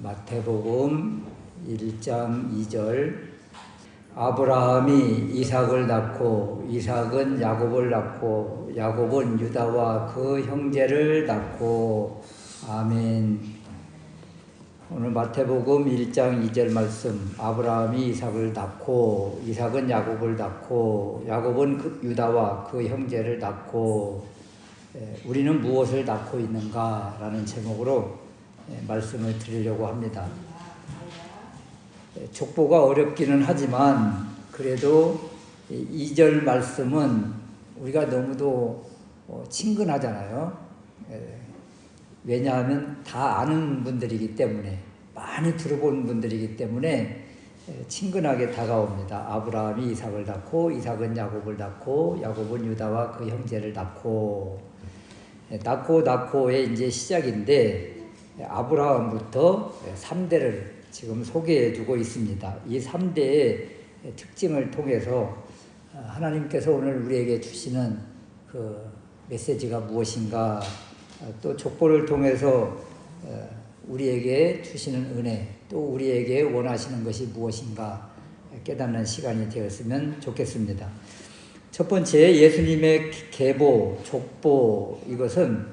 마태복음 1장 2절 아브라함이 이삭을 낳고 이삭은 야곱을 낳고 야곱은 유다와 그 형제를 낳고 아멘. 오늘 마태복음 1장 2절 말씀 아브라함이 이삭을 낳고 이삭은 야곱을 낳고 야곱은 유다와 그 형제를 낳고 우리는 무엇을 낳고 있는가 라는 제목으로 말씀을 드리려고 합니다. 족보가 어렵기는 하지만 그래도 2절 말씀은 우리가 너무도 친근하잖아요. 왜냐하면 다 아는 분들이기 때문에 많이 들어본 분들이기 때문에 친근하게 다가옵니다. 아브라함이 이삭을 낳고 이삭은 야곱을 낳고 야곱은 유다와 그 형제를 낳고의 이제 시작인데 아브라함부터 3대를 지금 소개해 주고 있습니다. 이 3대의 특징을 통해서 하나님께서 오늘 우리에게 주시는 그 메시지가 무엇인가, 또 족보를 통해서 우리에게 주시는 은혜, 또 우리에게 원하시는 것이 무엇인가 깨닫는 시간이 되었으면 좋겠습니다. 첫 번째, 예수님의 계보, 족보, 이것은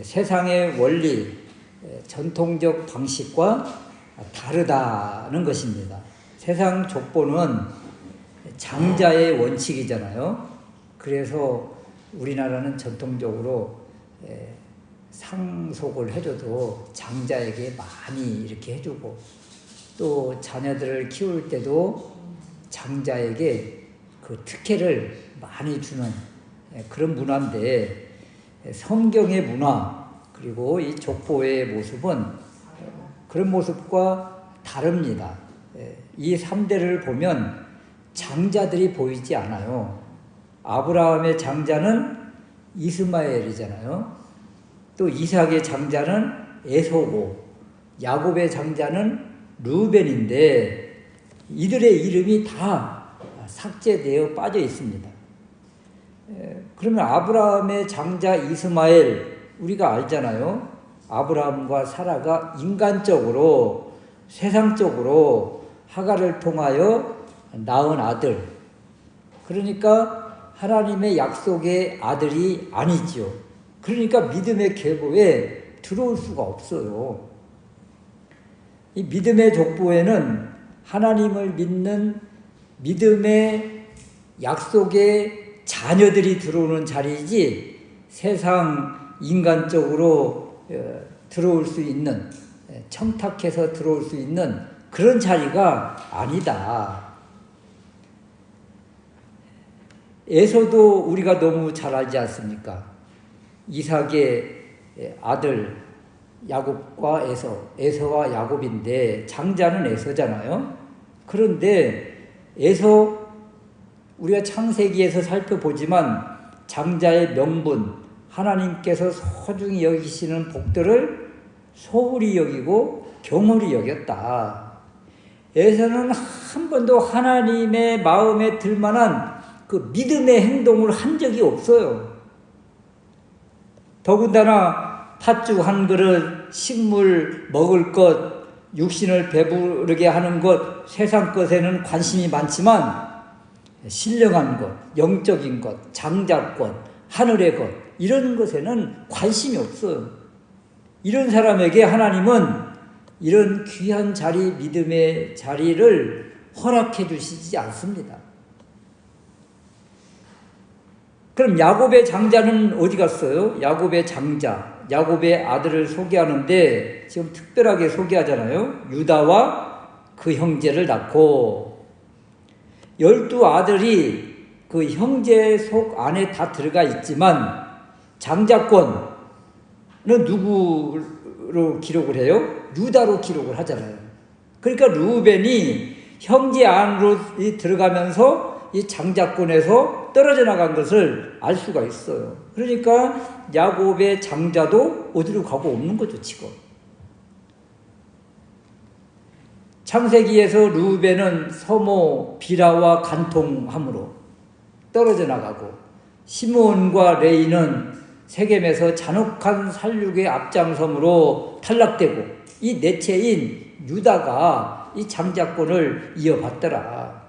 세상의 원리, 전통적 방식과 다르다는 것입니다. 세상 족보는 장자의 원칙이잖아요. 그래서 우리나라는 전통적으로 상속을 해줘도 장자에게 많이 이렇게 해주고, 또 자녀들을 키울 때도 장자에게 그 특혜를 많이 주는 그런 문화인데, 성경의 문화 그리고 이 족보의 모습은 그런 모습과 다릅니다. 이 3대를 보면 장자들이 보이지 않아요. 아브라함의 장자는 이스마엘이잖아요. 또 이삭의 장자는 에서고 야곱의 장자는 르우벤인데 이들의 이름이 다 삭제되어 빠져 있습니다. 그러면 아브라함의 장자 이스마엘, 우리가 알잖아요. 아브라함과 사라가 인간적으로, 세상적으로 하갈을 통하여 낳은 아들, 그러니까 하나님의 약속의 아들이 아니지요. 그러니까 믿음의 계보에 들어올 수가 없어요. 이 믿음의 족보에는 하나님을 믿는 믿음의 약속의 자녀들이 들어오는 자리이지, 세상 인간적으로 들어올 수 있는, 청탁해서 들어올 수 있는 그런 자리가 아니다. 에서도 우리가 너무 잘 알지 않습니까? 이삭의 아들 야곱과 에서와 야곱인데 장자는 에서잖아요. 그런데 에서, 우리가 창세기에서 살펴보지만 장자의 명분, 하나님께서 소중히 여기시는 복들을 소홀히 여기고 경홀히 여겼다. 에서는 한 번도 하나님의 마음에 들만한 그 믿음의 행동을 한 적이 없어요. 더군다나 팥죽 한 그릇, 식물 먹을 것, 육신을 배부르게 하는 것, 세상 것에는 관심이 많지만 신령한 것, 영적인 것, 장자권, 하늘의 것, 이런 것에는 관심이 없어요. 이런 사람에게 하나님은 이런 귀한 자리, 믿음의 자리를 허락해 주시지 않습니다. 그럼 야곱의 장자는 어디 갔어요? 야곱의 장자, 야곱의 아들을 소개하는데 지금 특별하게 소개하잖아요. 유다와 그 형제를 낳고, 12아들이 그 형제 속 안에 다 들어가 있지만 장자권은 누구로 기록을 해요? 유다로 기록을 하잖아요. 그러니까 르우벤이 형제 안으로 들어가면서 이 장자권에서 떨어져 나간 것을 알 수가 있어요. 그러니까 야곱의 장자도 어디로 가고 없는 거죠, 지금. 창세기에서 르우벤은 서모 비라와 간통함으로 떨어져 나가고, 시므온과 레이는 세겜에서 잔혹한 살육의 앞장섬으로 탈락되고, 이 넷째인 유다가 이 장자권을 이어받더라.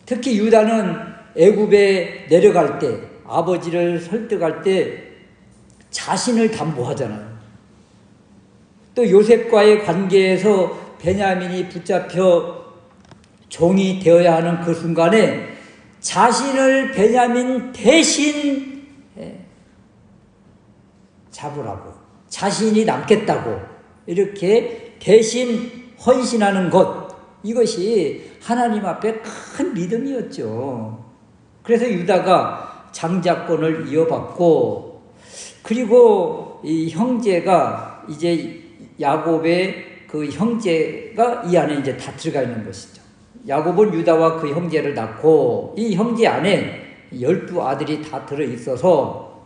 특히 유다는 애굽에 내려갈 때, 아버지를 설득할 때 자신을 담보하잖아요. 또 요셉과의 관계에서 베냐민이 붙잡혀 종이 되어야 하는 그 순간에 자신을 베냐민 대신 잡으라고, 자신이 남겠다고 이렇게 대신 헌신하는 것, 이것이 하나님 앞에 큰 믿음이었죠. 그래서 유다가 장자권을 이어받고, 그리고 이 형제가 이제 야곱의 그 형제가 이 안에 이제 다 들어가 있는 것이죠. 야곱은 유다와 그 형제를 낳고 이 형제 안에 12아들이 다 들어 있어서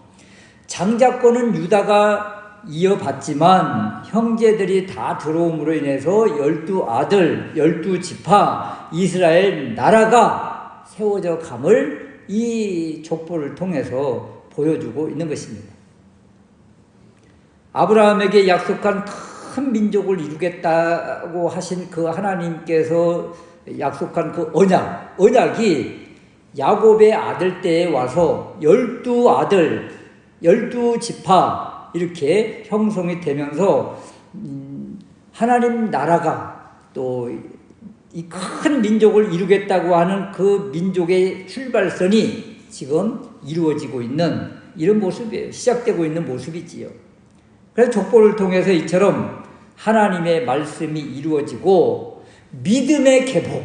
장자권은 유다가 이어받지만 형제들이 다 들어옴으로 인해서 12아들, 12지파 이스라엘 나라가 세워져 감을 이 족보를 통해서 보여주고 있는 것입니다. 아브라함에게 약속한 큰 민족을 이루겠다고 하신 그 하나님께서 약속한 그 언약이 야곱의 아들 때에 와서 12아들, 12지파 이렇게 형성이 되면서 하나님 나라가 또 이 큰 민족을 이루겠다고 하는 그 민족의 출발선이 지금 이루어지고 있는 이런 모습이에요. 시작되고 있는 모습이지요. 그래서 족보를 통해서 이처럼 하나님의 말씀이 이루어지고 믿음의 계보,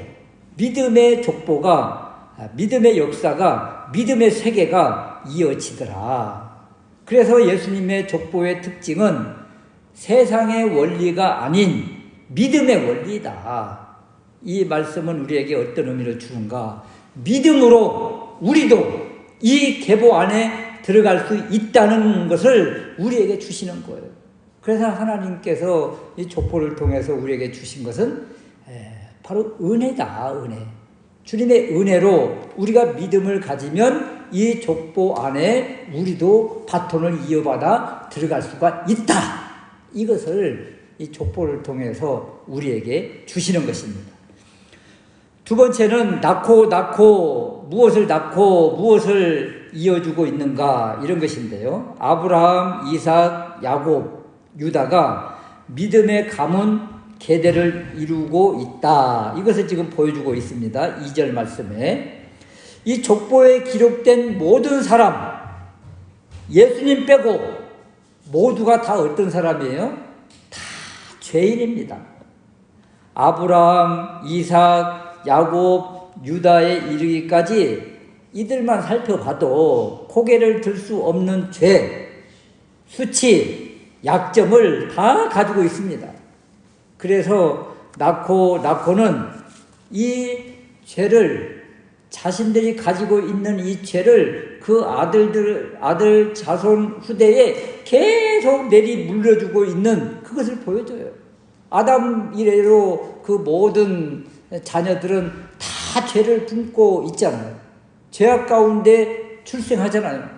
믿음의 족보가, 믿음의 역사가, 믿음의 세계가 이어지더라. 그래서 예수님의 족보의 특징은 세상의 원리가 아닌 믿음의 원리다. 이 말씀은 우리에게 어떤 의미를 주는가? 믿음으로 우리도 이 계보 안에 들어갈 수 있다는 것을 우리에게 주시는 거예요. 그래서 하나님께서 이 족보를 통해서 우리에게 주신 것은 바로 은혜다, 은혜. 주님의 은혜로 우리가 믿음을 가지면 이 족보 안에 우리도 바톤을 이어받아 들어갈 수가 있다. 이것을 이 족보를 통해서 우리에게 주시는 것입니다. 두 번째는 낳고 무엇을 낳고 무엇을 이어주고 있는가, 이런 것인데요. 아브라함, 이삭, 야곱, 유다가 믿음의 가문 계대를 이루고 있다. 이것을 지금 보여주고 있습니다. 2절 말씀에. 이 족보에 기록된 모든 사람, 예수님 빼고 모두가 다 어떤 사람이에요? 다 죄인입니다. 아브라함, 이삭, 야곱, 유다에 이르기까지 이들만 살펴봐도 고개를 들 수 없는 죄, 수치, 약점을 다 가지고 있습니다. 그래서 낳고는 이 죄를, 자신들이 가지고 있는 이 죄를 그 아들 자손 후대에 계속 내리 물려주고 있는 그것을 보여줘요. 아담 이래로 그 모든 자녀들은 다 죄를 품고 있잖아요. 죄악 가운데 출생하잖아요.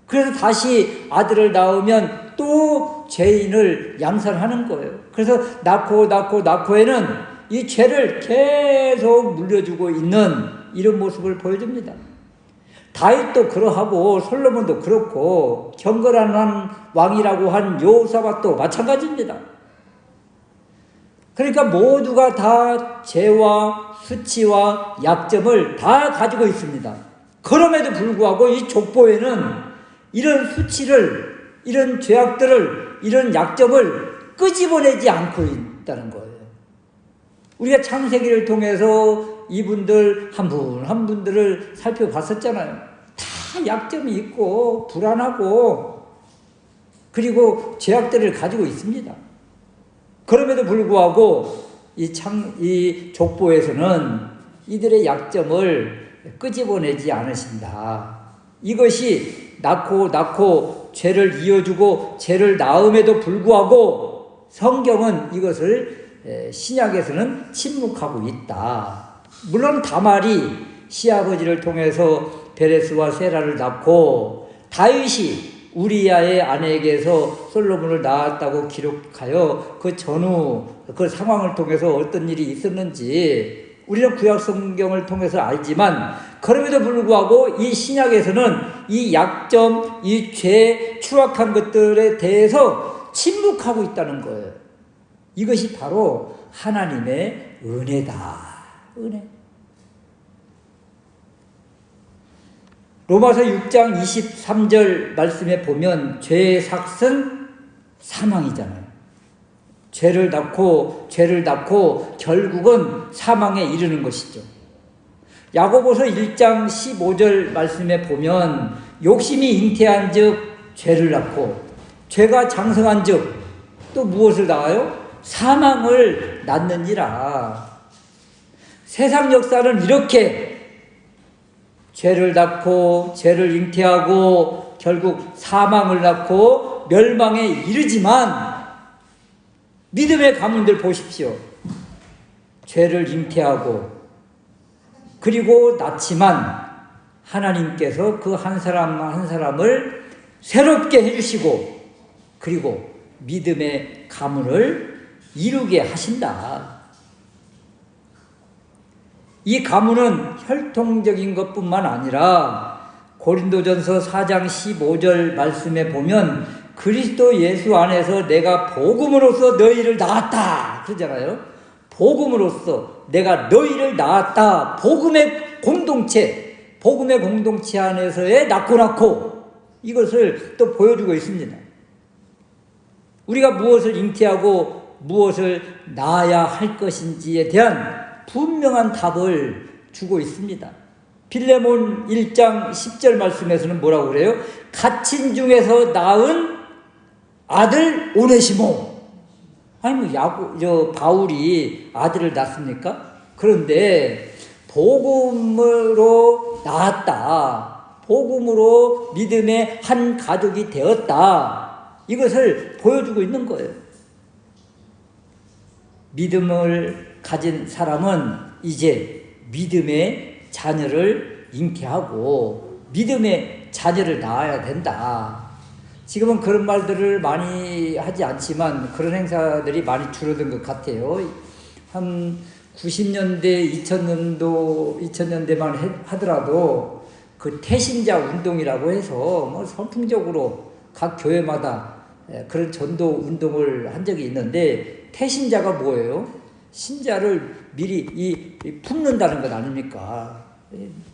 그래서 다시 아들을 낳으면 또 죄인을 양산하는 거예요. 그래서 낳고에는 이 죄를 계속 물려주고 있는 이런 모습을 보여줍니다. 다윗도 그러하고 솔로몬도 그렇고 경건한 왕이라고 한 여호사밧도 마찬가지입니다. 그러니까 모두가 다 죄와 수치와 약점을 다 가지고 있습니다. 그럼에도 불구하고 이 족보에는 이런 수치를, 이런 죄악들을, 이런 약점을 끄집어내지 않고 있다는 거예요. 우리가 창세기를 통해서 이분들 한 분 한 분들을 살펴봤었잖아요. 다 약점이 있고 불안하고 그리고 죄악들을 가지고 있습니다. 그럼에도 불구하고 이 족보에서는 이들의 약점을 끄집어내지 않으신다. 이것이 낳고 죄를 이어주고 죄를 낳음에도 불구하고 성경은 이것을 신약에서는 침묵하고 있다. 물론 다말이 시아버지를 통해서 베레스와 세라를 낳고 다윗이 우리야의 아내에게서 솔로몬을 낳았다고 기록하여 그 전후 그 상황을 통해서 어떤 일이 있었는지 우리는 구약 성경을 통해서 알지만, 그럼에도 불구하고 이 신약에서는 이 약점, 이 죄, 추악한 것들에 대해서 침묵하고 있다는 거예요. 이것이 바로 하나님의 은혜다. 은혜. 로마서 6장 23절 말씀에 보면 죄의 삭은 사망이잖아요. 죄를 낳고 결국은 사망에 이르는 것이죠. 야고보서 1장 15절 말씀에 보면 욕심이 잉태한 즉 죄를 낳고 죄가 장성한 즉 또 무엇을 낳아요? 사망을 낳느니라. 세상 역사는 이렇게 죄를 낳고 죄를 잉태하고 결국 사망을 낳고 멸망에 이르지만, 믿음의 가문들 보십시오. 죄를 잉태하고 그리고 낳지만 하나님께서 그 한 사람 한 사람을 새롭게 해주시고 그리고 믿음의 가문을 이루게 하신다. 이 가문은 혈통적인 것뿐만 아니라 고린도전서 4장 15절 말씀에 보면 그리스도 예수 안에서 내가 복음으로써 너희를 낳았다 그러잖아요. 복음으로써 내가 너희를 낳았다. 복음의 공동체 안에서의 낳고 이것을 또 보여주고 있습니다. 우리가 무엇을 잉태하고 무엇을 낳아야 할 것인지에 대한 분명한 답을 주고 있습니다. 빌레몬 1장 10절 말씀에서는 뭐라고 그래요? 갇힌 중에서 낳은 아들 오네시모. 아니 바울이 아들을 낳습니까? 그런데 복음으로 낳았다. 복음으로 믿음의 한 가족이 되었다. 이것을 보여주고 있는 거예요. 믿음을 가진 사람은 이제 믿음의 자녀를 잉태하고 믿음의 자녀를 낳아야 된다. 지금은 그런 말들을 많이 하지 않지만 그런 행사들이 많이 줄어든 것 같아요. 한 90년대, 2000년대만 하더라도 그 태신자 운동이라고 해서 선풍적으로 각 교회마다 그런 전도 운동을 한 적이 있는데, 태신자가 뭐예요? 신자를 미리 품는다는 것 아닙니까?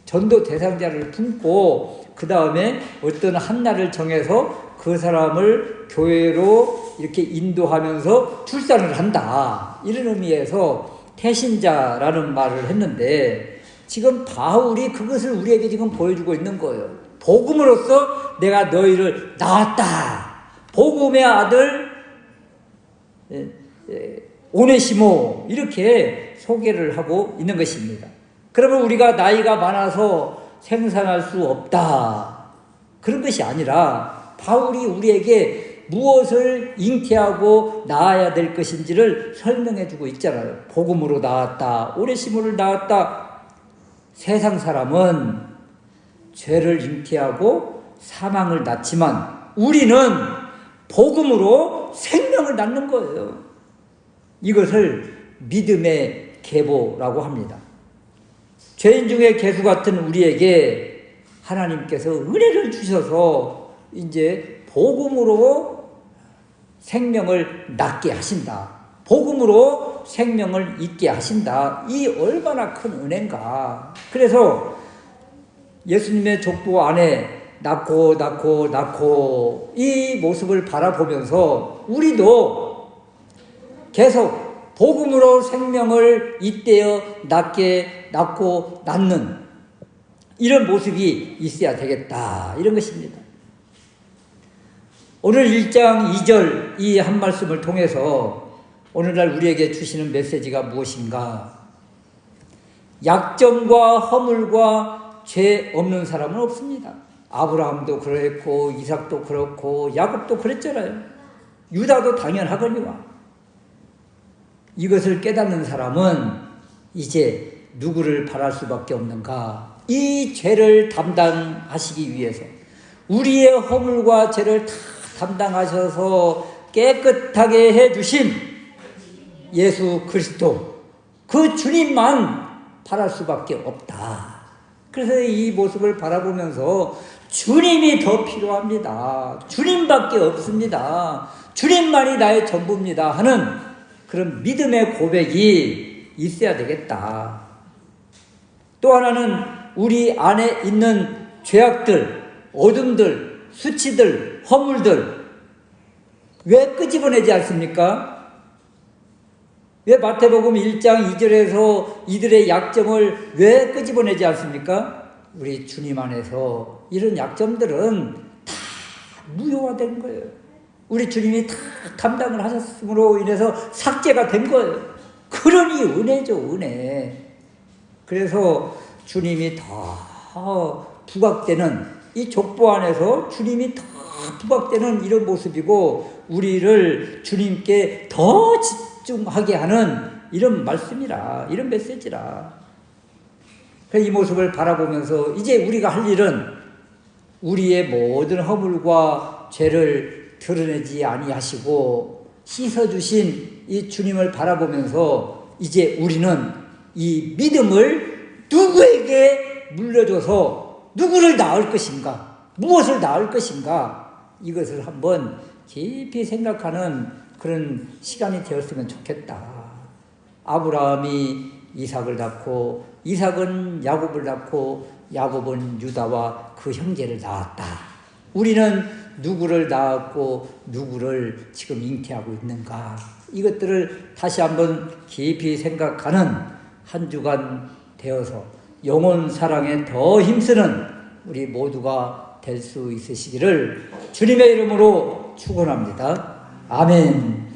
전도 대상자를 품고 그 다음에 어떤 한 날을 정해서 그 사람을 교회로 이렇게 인도하면서 출산을 한다. 이런 의미에서 태신자라는 말을 했는데, 지금 바울이 그것을 우리에게 지금 보여주고 있는 거예요. 복음으로써 내가 너희를 낳았다. 복음의 아들 오네시모, 이렇게 소개를 하고 있는 것입니다. 그러면 우리가 나이가 많아서 생산할 수 없다, 그런 것이 아니라 바울이 우리에게 무엇을 잉태하고 낳아야 될 것인지를 설명해 주고 있잖아요. 복음으로 낳았다, 오네시모를 낳았다. 세상 사람은 죄를 잉태하고 사망을 낳지만 우리는 복음으로 생명을 낳는 거예요. 이것을 믿음의 계보라고 합니다. 죄인 중에 개수 같은 우리에게 하나님께서 은혜를 주셔서 이제 복음으로 생명을 낳게 하신다. 복음으로 생명을 있게 하신다. 이 얼마나 큰 은혜인가. 그래서 예수님의 족보 안에 낳고 이 모습을 바라보면서 우리도 계속 복음으로 생명을 잇대어 낳고 낳는 이런 모습이 있어야 되겠다, 이런 것입니다. 오늘 1장 2절 이 한 말씀을 통해서 오늘날 우리에게 주시는 메시지가 무엇인가? 약점과 허물과 죄 없는 사람은 없습니다. 아브라함도 그랬고 이삭도 그렇고 야곱도 그랬잖아요. 유다도 당연하거니와. 이것을 깨닫는 사람은 이제 누구를 바랄 수밖에 없는가? 이 죄를 담당하시기 위해서, 우리의 허물과 죄를 다 담당하셔서 깨끗하게 해주신 예수 그리스도, 그 주님만 바랄 수밖에 없다. 그래서 이 모습을 바라보면서 주님이 더 필요합니다. 주님밖에 없습니다. 주님만이 나의 전부입니다 하는 그런 믿음의 고백이 있어야 되겠다. 또 하나는 우리 안에 있는 죄악들, 어둠들, 수치들, 허물들 왜 끄집어내지 않습니까? 왜 마태복음 1장 2절에서 이들의 약점을 왜 끄집어내지 않습니까? 우리 주님 안에서 이런 약점들은 다 무효화된 거예요. 우리 주님이 다 감당을 하셨음으로 인해서 삭제가 된 거예요. 그러니 은혜죠, 은혜. 그래서 주님이 더 부각되는, 이 족보 안에서 주님이 더 부각되는 이런 모습이고, 우리를 주님께 더 집중하게 하는 이런 말씀이라, 이런 메시지라. 이 모습을 바라보면서 이제 우리가 할 일은 우리의 모든 허물과 죄를 드러내지 아니하시고 씻어주신 이 주님을 바라보면서 이제 우리는 이 믿음을 누구에게 물려줘서 누구를 낳을 것인가, 무엇을 낳을 것인가, 이것을 한번 깊이 생각하는 그런 시간이 되었으면 좋겠다. 아브라함이 이삭을 낳고 이삭은 야곱을 낳고 야곱은 유다와 그 형제를 낳았다. 우리는 누구를 낳았고 누구를 지금 잉태하고 있는가, 이것들을 다시 한번 깊이 생각하는 한 주간 되어서 영혼 사랑에 더 힘쓰는 우리 모두가 될 수 있으시기를 주님의 이름으로 축원합니다. 아멘.